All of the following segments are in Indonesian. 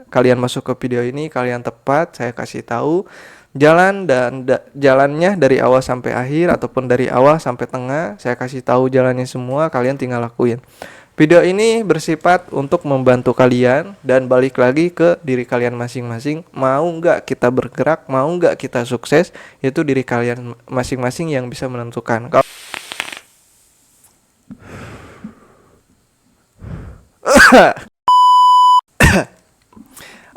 kalian masuk ke video ini, kalian tepat, saya kasih tahu jalan dan jalannya dari awal sampai akhir ataupun dari awal sampai tengah, saya kasih tahu jalannya semua, kalian tinggal lakuin. Video ini bersifat untuk membantu kalian dan balik lagi ke diri kalian masing-masing. Mau nggak kita bergerak, mau nggak kita sukses, itu diri kalian masing-masing yang bisa menentukan.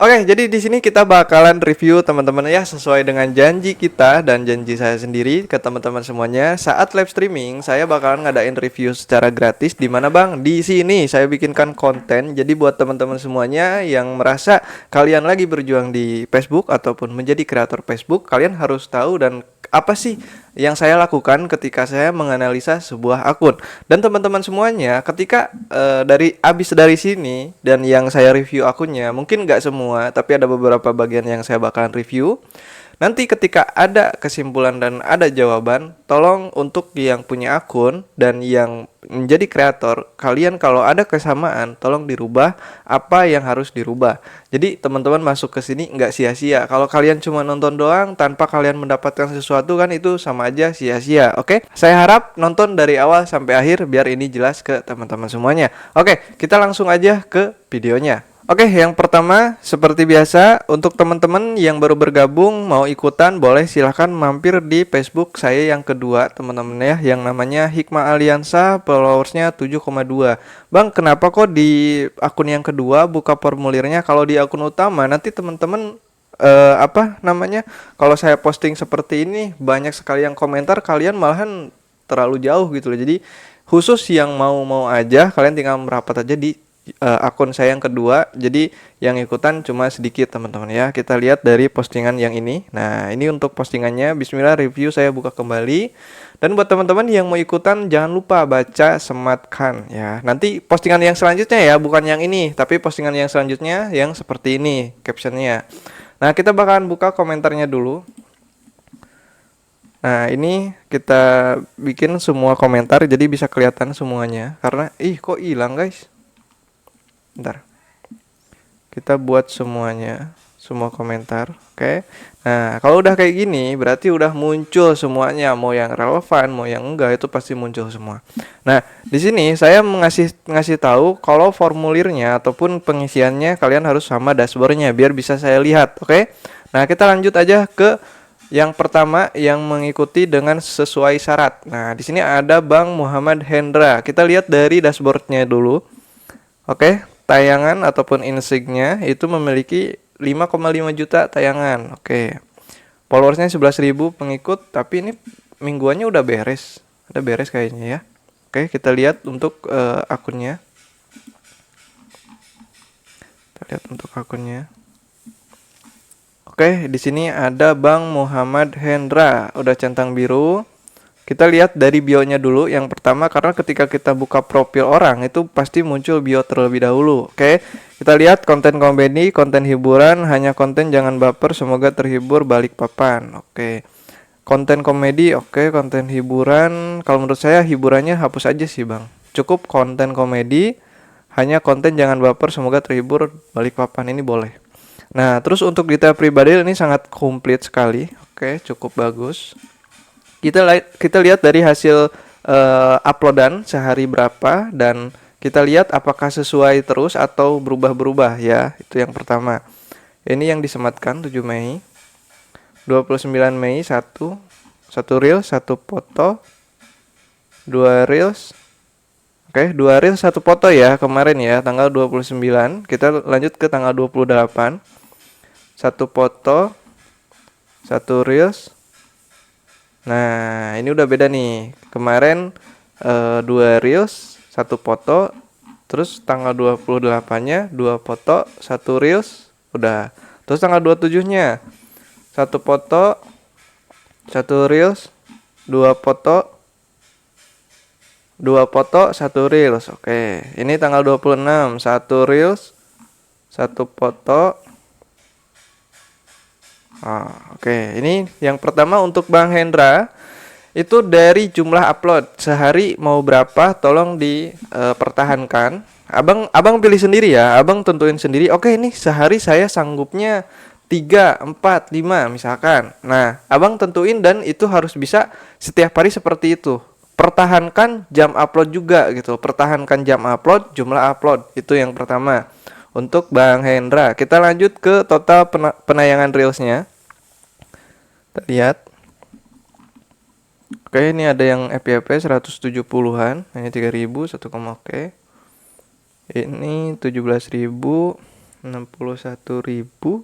Oke, jadi di sini kita bakalan review teman-teman ya, sesuai dengan janji kita dan janji saya sendiri ke teman-teman semuanya. Saat live streaming, saya bakalan ngadain review secara gratis. Di mana Bang? Di sini saya bikinkan konten. Jadi buat teman-teman semuanya yang merasa kalian lagi berjuang di Facebook ataupun menjadi kreator Facebook, kalian harus tahu dan apa sih yang saya lakukan ketika saya menganalisa sebuah akun. Dan teman-teman semuanya, ketika dari sini dan yang saya review akunnya, mungkin nggak semua, tapi ada beberapa bagian yang saya bakalan review. Nanti ketika ada kesimpulan dan ada jawaban, tolong untuk yang punya akun dan yang menjadi kreator, kalian kalau ada kesamaan, tolong dirubah apa yang harus dirubah. Jadi teman-teman masuk ke sini nggak sia-sia. Kalau kalian cuma nonton doang tanpa kalian mendapatkan sesuatu, kan itu sama aja sia-sia. Oke? Saya harap nonton dari awal sampai akhir biar ini jelas ke teman-teman semuanya. Oke, kita langsung aja ke videonya. Oke, yang pertama seperti biasa, untuk teman-teman yang baru bergabung mau ikutan, boleh silahkan mampir di Facebook saya yang kedua teman-teman ya, yang namanya Hikmah Aliansa, followersnya 7,2. Bang, kenapa kok di akun yang kedua buka formulirnya? Kalau di akun utama nanti teman-teman kalau saya posting seperti ini banyak sekali yang komentar, kalian malahan terlalu jauh gitu loh. Jadi khusus yang mau aja, kalian tinggal merapat aja di akun saya yang kedua. Jadi yang ikutan cuma sedikit teman-teman ya. Kita lihat dari postingan yang ini. Nah, ini untuk postingannya. Bismillah, review saya buka kembali. Dan buat teman-teman yang mau ikutan, jangan lupa baca, sematkan ya. Nanti postingan yang selanjutnya ya, bukan yang ini, tapi postingan yang selanjutnya yang seperti ini captionnya. Nah, kita bakalan buka komentarnya dulu. Nah, ini kita bikin semua komentar jadi bisa kelihatan semuanya. Karena kok hilang guys. Bentar, kita buat semuanya, semua komentar. Oke. Nah, kalau udah kayak gini berarti udah muncul semuanya, mau yang relevan mau yang enggak itu pasti muncul semua. Nah, di sini saya ngasih tahu kalau formulirnya ataupun pengisiannya kalian harus sama dashboardnya biar bisa saya lihat. Oke. Nah, kita lanjut aja ke yang pertama yang mengikuti dengan sesuai syarat. Nah, di sini ada Bang Muhammad Hendra. Kita lihat dari dashboardnya dulu. Oke. Tayangan ataupun insignya itu memiliki 5,5 juta tayangan. Oke. Followersnya 11.000 pengikut, tapi ini mingguannya udah beres. Udah beres kayaknya ya. Oke, kita lihat untuk akunnya. Kita lihat untuk akunnya. Oke, di sini ada Bang Muhammad Hendra, udah centang biru. Kita lihat dari bio-nya dulu yang pertama, karena ketika kita buka profil orang itu pasti muncul bio terlebih dahulu. Oke, kita lihat konten komedi, konten hiburan, hanya konten jangan baper, semoga terhibur, balik papan. Oke, konten komedi, oke, konten hiburan. Kalau menurut saya hiburannya hapus aja sih Bang. Cukup konten komedi, hanya konten jangan baper, semoga terhibur, balik papan, ini boleh. Nah, terus untuk detail pribadi ini sangat komplit sekali. Oke, cukup bagus. Kita lihat dari hasil uploadan sehari berapa dan kita lihat apakah sesuai terus atau berubah-berubah ya. Itu yang pertama. Ini yang disematkan 7 Mei. 29 Mei 1 reel, 1 foto, 2 reels. Oke, 2 reels 1 foto ya kemarin ya, tanggal 29. Kita lanjut ke tanggal 28. 1 foto, 1 reels. Nah, ini udah beda nih. Kemarin 2 reels, 1 foto. Terus tanggal 28-nya 2 foto, 1 reels. Udah. Terus tanggal 27-nya 1 foto, 1 reels, 2 foto, 2 foto, 1 reels. Oke, ini tanggal 26, 1 reels, 1 foto. Oke, ini yang pertama untuk Bang Hendra. Itu dari jumlah upload sehari mau berapa, tolong dipertahankan. Abang pilih sendiri ya. Abang tentuin sendiri. Oke, nih sehari saya sanggupnya 3, 4, 5 misalkan. Nah, abang tentuin dan itu harus bisa setiap hari seperti itu. Pertahankan jam upload juga gitu. Pertahankan jam upload, jumlah upload. Itu yang pertama. Untuk Bang Hendra, kita lanjut ke total penayangan reelsnya. Kita lihat. Oke, ini ada yang FYP 170-an, hanya 3.000, 1, oke. Ini 17.000, 61.000.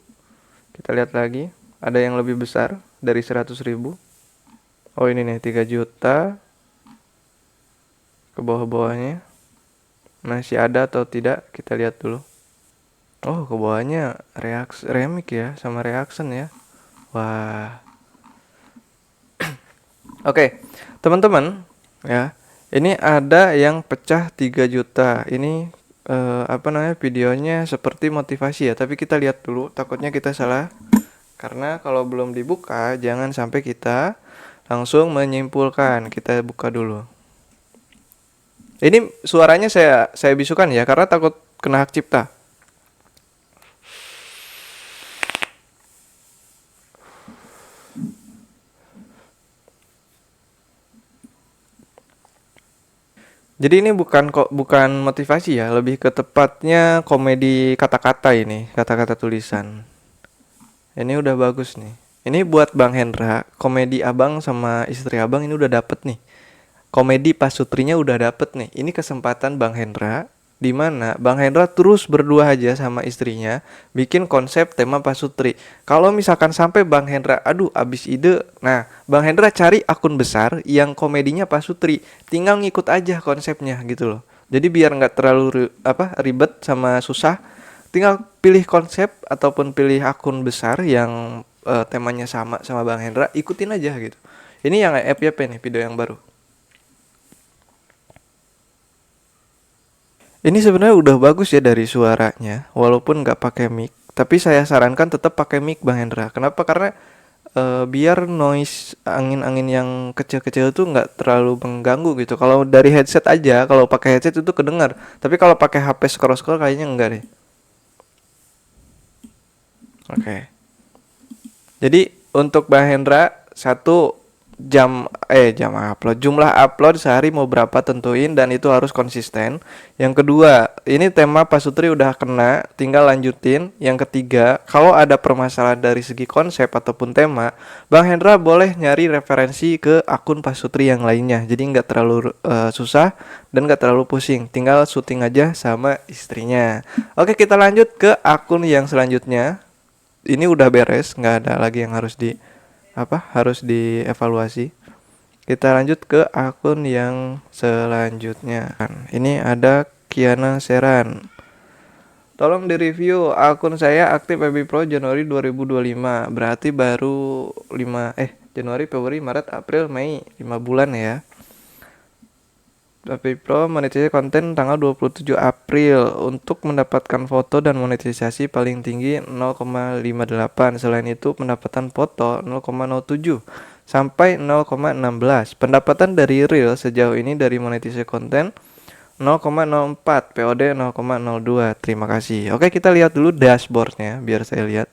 Kita lihat lagi, ada yang lebih besar dari 100.000. Oh, ini nih 3 juta. Ke bawah-bawahnya masih ada atau tidak, kita lihat dulu. Oh, ke bawahnya remix ya, sama reaction ya. Wah. Oke, teman-teman ya. Ini ada yang pecah 3 juta. Ini videonya seperti motivasi ya, tapi kita lihat dulu, takutnya kita salah. Karena kalau belum dibuka, jangan sampai kita langsung menyimpulkan. Kita buka dulu. Ini suaranya saya bisukan ya, karena takut kena hak cipta. Jadi ini bukan motivasi ya, lebih ke tepatnya komedi kata-kata ini, kata-kata tulisan. Ini udah bagus nih. Ini buat Bang Hendra, komedi abang sama istri abang ini udah dapet nih. Komedi pasutrinya udah dapet nih. Ini kesempatan Bang Hendra, di mana Bang Hendra terus berdua aja sama istrinya bikin konsep tema pasutri. Kalau misalkan sampai Bang Hendra aduh abis ide, nah Bang Hendra cari akun besar yang komedinya pasutri, tinggal ngikut aja konsepnya gitu loh. Jadi biar nggak terlalu ribet sama susah, tinggal pilih konsep ataupun pilih akun besar yang temanya sama Bang Hendra, ikutin aja gitu. Ini yang FYP nih, video yang baru. Ini sebenarnya udah bagus ya dari suaranya, walaupun nggak pakai mic. Tapi saya sarankan tetap pakai mic Bang Hendra. Kenapa? Karena biar noise angin-angin yang kecil-kecil tuh nggak terlalu mengganggu gitu. Kalau dari headset aja, kalau pakai headset itu kedengar. Tapi kalau pakai HP scroll-scroll kayaknya enggak deh. Oke. Jadi untuk Bang Hendra, jam upload, jumlah upload sehari mau berapa tentuin dan itu harus konsisten. Yang kedua, ini tema pasutri udah kena, tinggal lanjutin. Yang ketiga, kalau ada permasalahan dari segi konsep ataupun tema, Bang Hendra boleh nyari referensi ke akun pasutri yang lainnya. Jadi nggak terlalu susah dan nggak terlalu pusing. Tinggal syuting aja sama istrinya. Oke, kita lanjut ke akun yang selanjutnya. Ini udah beres, nggak ada lagi yang harus dievaluasi. Kita lanjut ke akun yang selanjutnya. Ini ada Kiana Seran. Tolong direview, akun saya aktif FB Pro Januari 2025. Berarti baru Januari, Februari, Maret, April, Mei, 5 bulan ya. FB Pro monetisasi konten tanggal 27 April. Untuk mendapatkan foto dan monetisasi paling tinggi 0,58. Selain itu pendapatan foto 0,07 sampai 0,16. Pendapatan dari reel sejauh ini dari monetisasi konten 0,04, POD 0,02. Terima kasih. Oke, kita lihat dulu dashboardnya biar saya lihat.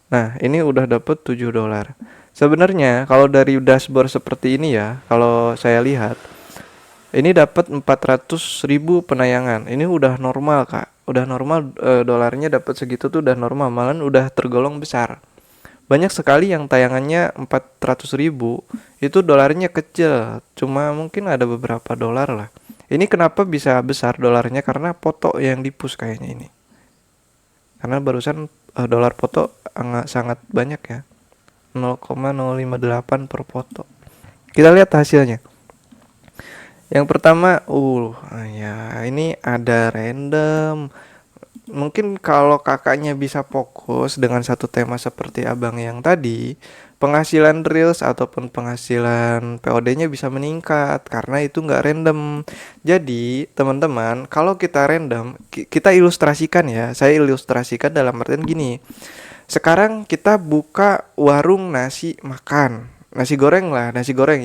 Nah, ini udah dapet $7. Sebenarnya kalau dari dashboard seperti ini ya, kalau saya lihat ini dapat 400.000 penayangan. Ini udah normal, Kak. Udah normal, dolarnya dapat segitu tuh udah normal, malah udah tergolong besar. Banyak sekali yang tayangannya 400.000, itu dolarnya kecil. Cuma mungkin ada beberapa dolar lah. Ini kenapa bisa besar dolarnya? Karena foto yang di-push kayaknya ini. Karena barusan dolar foto sangat banyak ya. 0,058 per foto. Kita lihat hasilnya. Yang pertama, ya ini ada random. Mungkin kalau kakaknya bisa fokus dengan satu tema seperti abang yang tadi, penghasilan reels ataupun penghasilan POD-nya bisa meningkat karena itu nggak random. Jadi teman-teman, kalau kita random, kita ilustrasikan ya. Saya ilustrasikan dalam artian gini. Sekarang kita buka warung nasi makan, nasi goreng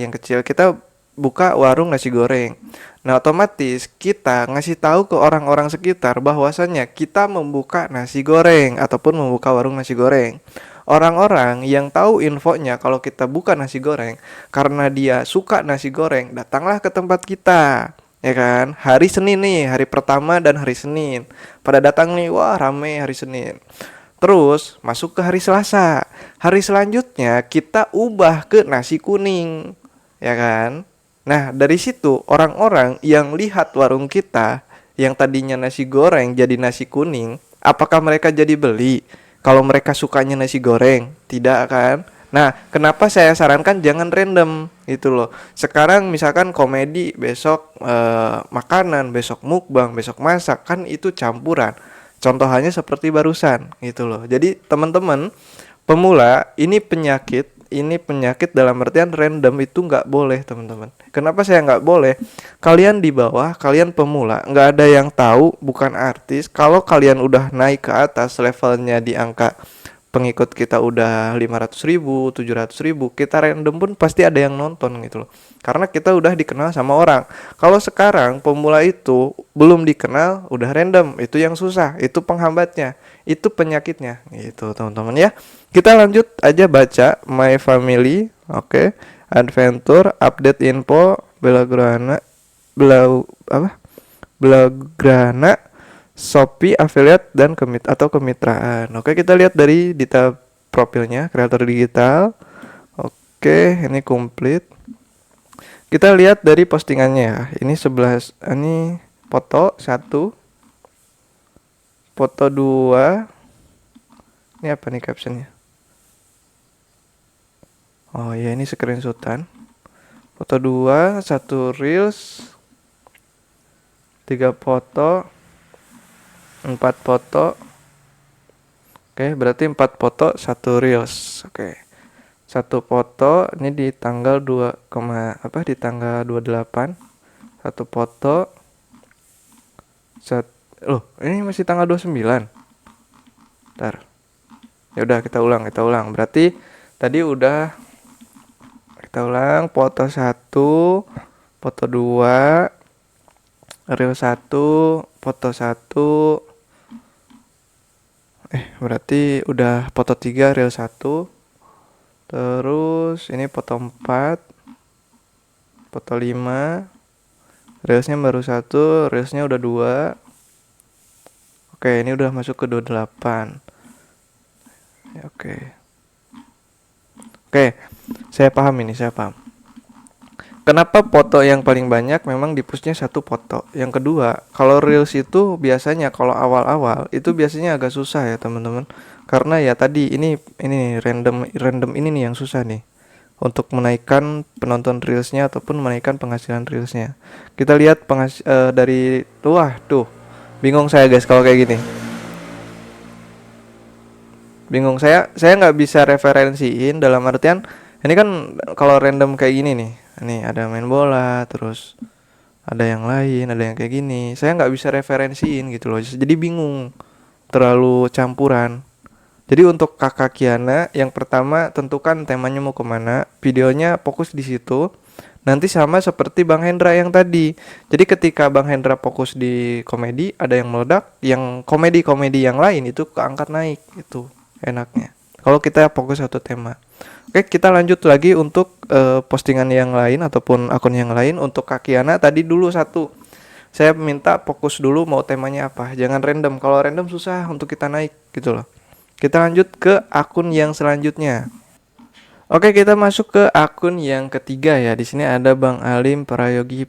yang kecil. Kita buka warung nasi goreng. Nah, otomatis kita ngasih tahu ke orang-orang sekitar bahwasannya kita membuka nasi goreng ataupun membuka warung nasi goreng. Orang-orang yang tahu infonya kalau kita buka nasi goreng karena dia suka nasi goreng, datanglah ke tempat kita. Ya kan? Hari Senin nih, hari pertama dan hari Senin. Pada datang nih, wah rame hari Senin. Terus masuk ke hari Selasa. Hari selanjutnya kita ubah ke nasi kuning, ya kan? Nah, dari situ orang-orang yang lihat warung kita yang tadinya nasi goreng jadi nasi kuning, apakah mereka jadi beli? Kalau mereka sukanya nasi goreng, tidak kan? Nah, kenapa saya sarankan jangan random itu loh. Sekarang misalkan komedi, besok makanan, besok mukbang, besok masak, kan itu campuran. Contohnya seperti barusan gitu loh. Jadi teman-teman pemula ini penyakit dalam artian random itu nggak boleh teman-teman. Kenapa saya nggak boleh? Kalian di bawah, kalian pemula, nggak ada yang tahu, bukan artis. Kalau kalian udah naik ke atas levelnya di angka pengikut kita udah 500.000, 700.000, kita random pun pasti ada yang nonton gitu loh. Karena kita udah dikenal sama orang. Kalau sekarang pemula itu belum dikenal, udah random, itu yang susah, itu penghambatnya, itu penyakitnya gitu teman-teman ya. Kita lanjut aja baca My Family, oke. Adventure, update info, Belagrana, Belagrana, Shopee, affiliate dan kemitraan. Oke, kita lihat dari detail profilnya, kreator digital. Oke, ini komplit. Kita lihat dari postingannya ya. Ini 11, ini foto 1, foto 2. Ini apa nih captionnya? Oh ya, ini screenshotan. Foto 2, 1 reels, 3 foto, 4 foto. Oke, berarti 4 foto 1 reels. Oke. 1 foto ini di tanggal 2, di tanggal 28. 1 foto ini masih tanggal 29. Bentar. Ya udah kita ulang. Berarti tadi udah kita ulang foto 1, foto 2, reel 1, foto 1. Berarti udah foto 3, reel 1. Terus ini foto 4, foto 5. Reelsnya baru 1, reelsnya udah 2. Oke, ini udah masuk ke 28. Ya, oke, saya paham. Kenapa foto yang paling banyak memang di pushnya 1 foto. Yang kedua, kalau reels itu biasanya kalau awal-awal itu biasanya agak susah ya teman-teman. Karena ya tadi ini random ini nih yang susah nih untuk menaikkan penonton reelsnya ataupun menaikkan penghasilan reelsnya. Kita lihat dari tuh. Bingung saya guys kalau kayak gini. Bingung saya nggak bisa referensiin dalam artian ini kan kalau random kayak gini nih. Ini ada main bola, terus ada yang lain, ada yang kayak gini. Saya nggak bisa referensiin gitu loh. Jadi bingung, terlalu campuran. Jadi untuk Kakak Kiana, yang pertama tentukan temanya mau kemana, videonya fokus di situ. Nanti sama seperti Bang Hendra yang tadi. Jadi ketika Bang Hendra fokus di komedi, ada yang meledak, yang komedi-komedi yang lain itu keangkat naik, itu enaknya. Kalau kita fokus satu tema. Oke, kita lanjut lagi untuk postingan yang lain ataupun akun yang lain. Untuk Kak Kiana tadi dulu 1. Saya minta fokus dulu mau temanya apa. Jangan random. Kalau random susah untuk kita naik gitu loh. Kita lanjut ke akun yang selanjutnya. Oke, kita masuk ke akun yang ketiga ya. Di sini ada Bang Alim Prayogi.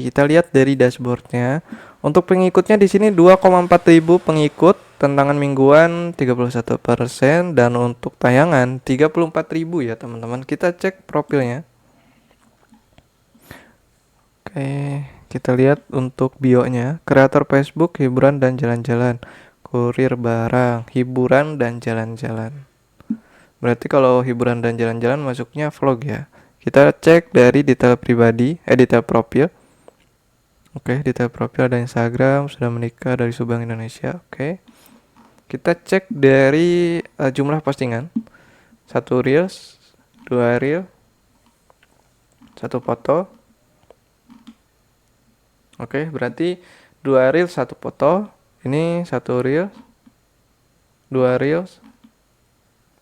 Kita lihat dari dashboardnya. Untuk pengikutnya di sini 2,4 ribu pengikut, tantangan mingguan 31%, dan untuk tayangan 34.000 ya teman-teman. Kita cek profilnya. Oke, kita lihat untuk bio-nya. Kreator Facebook, hiburan dan jalan-jalan. Kurir barang, hiburan dan jalan-jalan. Berarti kalau hiburan dan jalan-jalan masuknya vlog ya. Kita cek dari detail pribadi, detail profil. Oke, detail profil ada Instagram, sudah menikah dari Subang Indonesia. Oke. Kita cek dari jumlah postingan. 1 reels, 2 reel, 1 foto, Oke, berarti 2 reel 1 foto. Ini 1 reel, 2 reels,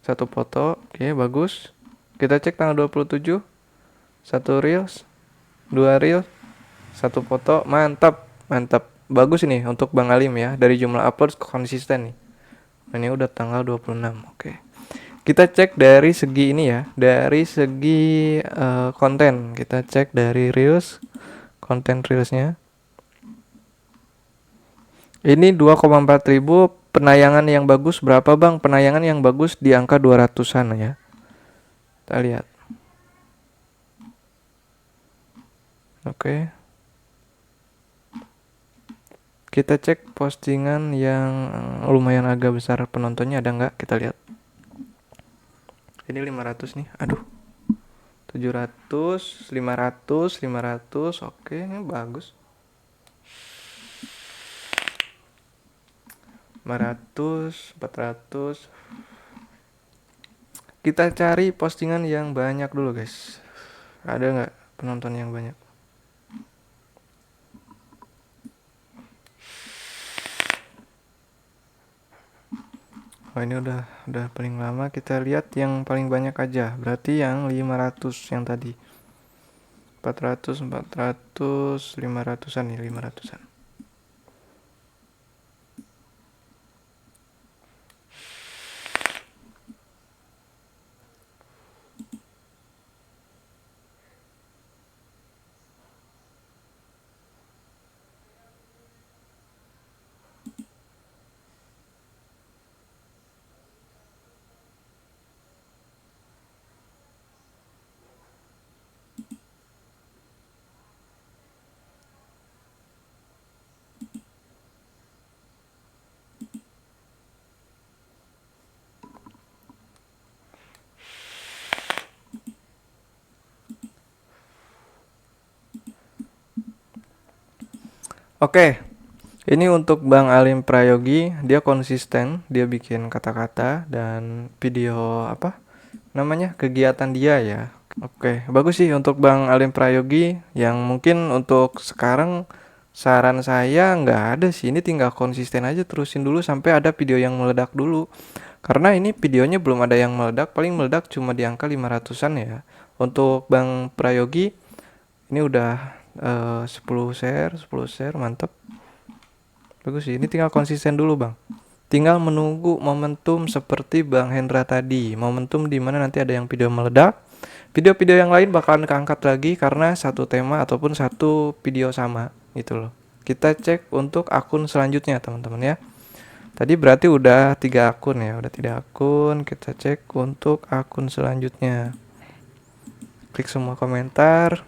1 foto. Oke, bagus. Kita cek tanggal 27. 1 reels, 2 reel, 1 foto. Mantap, mantap. Bagus ini untuk Bang Alim ya. Dari jumlah upload konsisten nih. Ini udah tanggal 26. Oke. Kita cek dari segi ini ya, dari segi konten. Kita cek dari reels, konten reelsnya. Ini 2,4 ribu. Penayangan yang bagus berapa Bang? Penayangan yang bagus di angka 200-an ya. Kita lihat. Oke. Kita cek postingan yang lumayan agak besar penontonnya ada nggak? Kita lihat. Ini 500 nih. Aduh. 700, 500, 500. Oke, ini bagus. 500, 400. Kita cari postingan yang banyak dulu guys. Ada nggak penonton yang banyak? Oh, ini udah paling lama. Kita lihat yang paling banyak aja. Berarti yang 500 yang tadi. 400, 400, 500-an nih, 500-an. Oke, ini untuk Bang Alim Prayogi, dia konsisten, dia bikin kata-kata dan video apa namanya kegiatan dia ya. Oke, bagus sih untuk Bang Alim Prayogi yang mungkin untuk sekarang saran saya nggak ada sih, ini tinggal konsisten aja terusin dulu sampai ada video yang meledak dulu. Karena ini videonya belum ada yang meledak, paling meledak cuma di angka 500-an ya. Untuk Bang Prayogi ini udah 10 share, 10 share, mantap. Bagus sih, ini tinggal konsisten dulu Bang. Tinggal menunggu momentum seperti Bang Hendra tadi. Momentum dimana nanti ada yang video meledak. Video-video yang lain bakalan keangkat lagi karena satu tema ataupun satu video sama gitu loh. Kita cek untuk akun selanjutnya teman-teman ya. Tadi berarti udah 3 akun ya, udah 3 akun. Kita cek untuk akun selanjutnya. Klik semua komentar.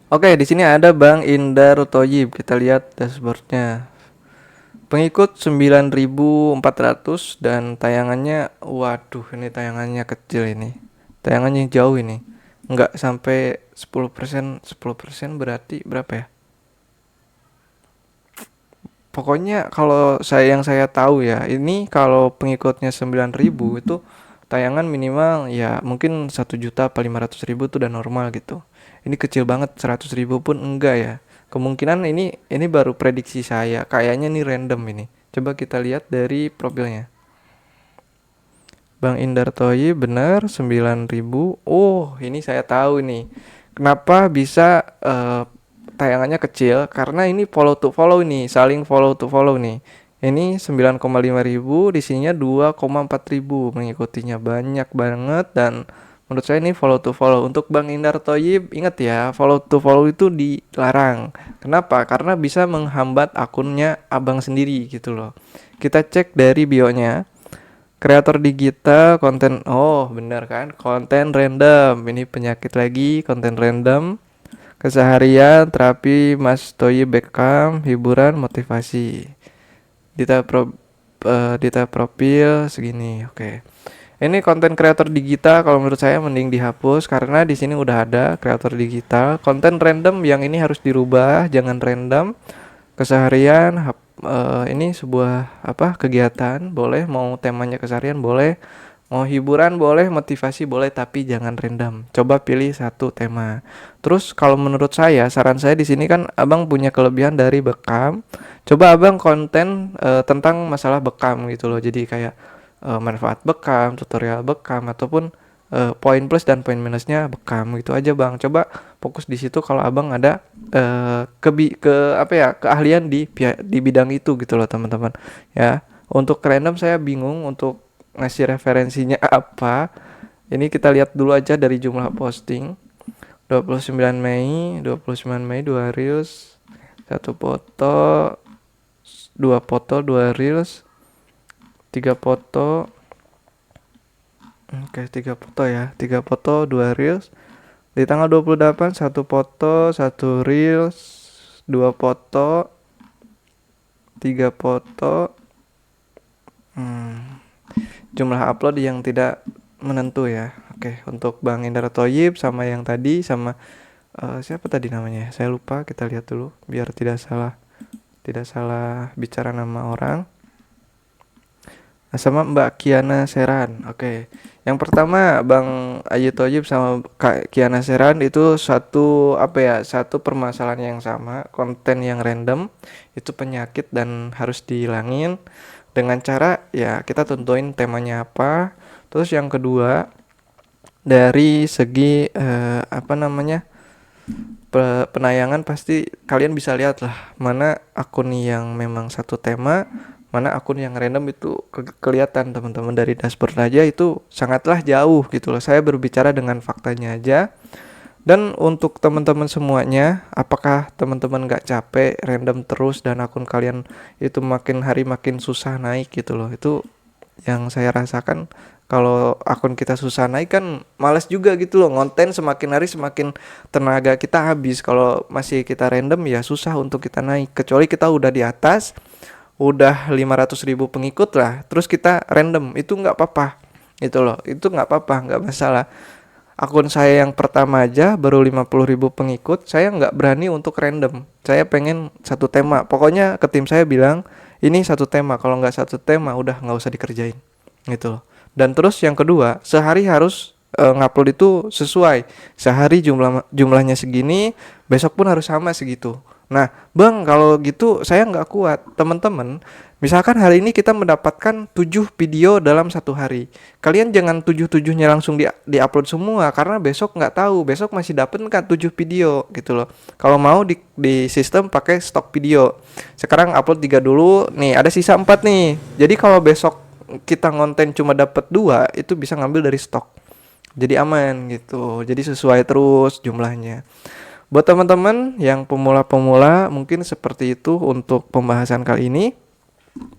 Oke, di sini ada Bang Indar Thoyib. Kita lihat dashboardnya. Pengikut 9.400 dan tayangannya, waduh, ini tayangannya kecil ini. Tayangannya jauh ini. Nggak sampai 10%, 10% berarti berapa ya? Pokoknya kalau saya tahu ya, ini kalau pengikutnya 9.000 itu tayangan minimal ya mungkin 1 juta apa 500.000 tuh udah normal gitu. Ini kecil banget, 100.000 pun enggak ya. Kemungkinan ini baru prediksi saya. Kayaknya nih random ini. Coba kita lihat dari profilnya. Bang Indar Toyi benar 9.000. Oh, ini saya tahu nih. Kenapa bisa tayangannya kecil? Karena ini follow to follow nih, saling follow to follow nih. Ini 9,5 ribu, di sininya 2,4 ribu mengikutinya, banyak banget. Dan menurut saya ini follow to follow. Untuk Bang Indar Toyib, ingat ya, follow to follow itu dilarang. Kenapa? Karena bisa menghambat akunnya abang sendiri gitu loh. Kita cek dari bionya. Kreator digital, konten, oh benar kan, konten random. Ini penyakit lagi, konten random. Keseharian, terapi, Mas Toyib Beckham, hiburan, motivasi. Data profil segini, oke. Ini konten kreator digital, kalau menurut saya mending dihapus karena di sini udah ada kreator digital. Konten random yang ini harus dirubah, jangan random. Keseharian, ini sebuah kegiatan, boleh mau temanya keseharian boleh, Mau hiburan boleh, motivasi boleh, tapi jangan random. Coba pilih satu tema. Terus kalau menurut saya, saran saya di sini kan Abang punya kelebihan dari bekam. Coba Abang konten tentang masalah bekam gitu loh. Jadi kayak manfaat bekam, tutorial bekam, ataupun poin plus dan poin minusnya bekam gitu aja Bang. Coba fokus di situ kalau Abang ada keahlian di bidang itu gitu loh teman-teman. Ya, untuk random saya bingung untuk ngasih referensinya apa. Ini kita lihat dulu aja dari jumlah posting. 29 Mei, 29 Mei 2 reels, 1 foto, 2 foto, 2 reels, 3 foto. Oke, 3 foto ya. 3 foto, 2 reels. Di tanggal 28 1 foto, 1 reels, 2 foto, 3 foto. Jumlah upload yang tidak menentu ya. Oke, untuk Bang Indra Thoyib sama yang tadi sama siapa tadi namanya? Saya lupa, kita lihat dulu biar tidak salah bicara nama orang. Nah, sama Mbak Kiana Seran. Oke. Yang pertama Bang Ayu Thoyib sama Kak Kiana Seran itu satu permasalahan yang sama, konten yang random itu penyakit dan harus dihilangin dengan cara ya kita tentuin temanya apa. Terus yang kedua dari segi penayangan pasti kalian bisa lihat lah mana akun yang memang satu tema, mana akun yang random itu kelihatan teman-teman dari dashboard aja itu sangatlah jauh gitu loh. Saya berbicara dengan faktanya aja. Dan untuk teman-teman semuanya, apakah teman-teman gak capek random terus dan akun kalian itu makin hari makin susah naik gitu loh. Itu yang saya rasakan. Kalau akun kita susah naik kan malas juga gitu loh. Ngonten semakin hari semakin tenaga kita habis. Kalau masih kita random ya susah untuk kita naik. Kecuali kita udah di atas, udah 500.000 pengikut lah, terus kita random, itu gak apa-apa gitu loh. Itu gak apa-apa, gak masalah. Akun saya yang pertama aja baru 50.000 pengikut, saya nggak berani untuk random. Saya pengen satu tema. Pokoknya ke tim saya bilang, ini satu tema. Kalau nggak satu tema, udah nggak usah dikerjain. Gitu loh. Dan terus yang kedua, sehari harus ngupload itu sesuai. Sehari jumlahnya segini, besok pun harus sama segitu. Nah, Bang, kalau gitu saya nggak kuat. Teman-teman, misalkan hari ini kita mendapatkan 7 video dalam satu hari. Kalian jangan 7-7-nya langsung di-upload semua, karena besok nggak tahu. Besok masih dapat kan 7 video gitu loh. Kalau mau di sistem pakai stok video. Sekarang upload 3 dulu. Nih, ada sisa 4 nih. Jadi kalau besok kita ngonten cuma dapat 2, itu bisa ngambil dari stok. Jadi aman gitu. Jadi sesuai terus jumlahnya. Buat teman-teman yang pemula-pemula mungkin seperti itu untuk pembahasan kali ini.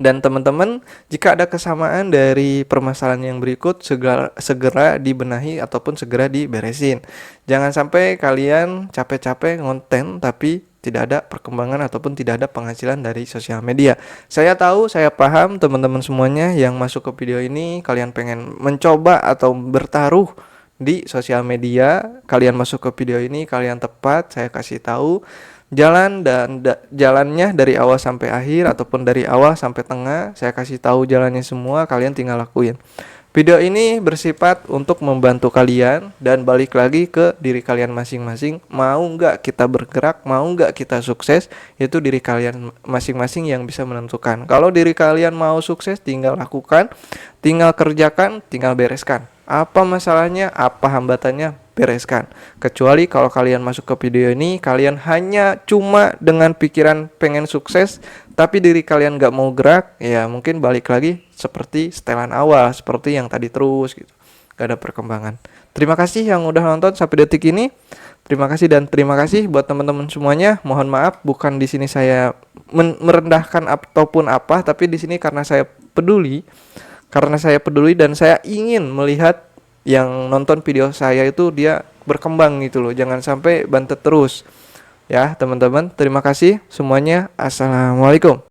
Dan teman-teman, jika ada kesamaan dari permasalahan yang berikut, segera dibenahi ataupun segera diberesin. Jangan sampai kalian capek-capek ngonten tapi tidak ada perkembangan ataupun tidak ada penghasilan dari sosial media. Saya tahu, saya paham teman-teman semuanya yang masuk ke video ini, kalian pengen mencoba atau bertaruh di sosial media. Kalian masuk ke video ini, kalian tepat, saya kasih tahu jalannya dari awal sampai akhir ataupun dari awal sampai tengah. Saya kasih tahu jalannya semua, kalian tinggal lakuin. Video ini bersifat untuk membantu kalian dan balik lagi ke diri kalian masing-masing. Mau nggak kita bergerak, mau nggak kita sukses, itu diri kalian masing-masing yang bisa menentukan. Kalau diri kalian mau sukses, tinggal lakukan, tinggal kerjakan, tinggal bereskan. Apa masalahnya, apa hambatannya, bereskan. Kecuali kalau kalian masuk ke video ini, kalian hanya cuma dengan pikiran pengen sukses, tapi diri kalian gak mau gerak, ya mungkin balik lagi seperti setelan awal, seperti yang tadi terus gitu. Gak ada perkembangan. Terima kasih yang udah nonton sampai detik ini. Terima kasih dan terima kasih buat teman-teman semuanya. Mohon maaf, bukan di sini saya merendahkan ataupun apa, tapi di sini karena saya peduli dan saya ingin melihat yang nonton video saya itu dia berkembang gitu loh. Jangan sampai bantet terus. Ya, teman-teman, terima kasih semuanya. Assalamualaikum.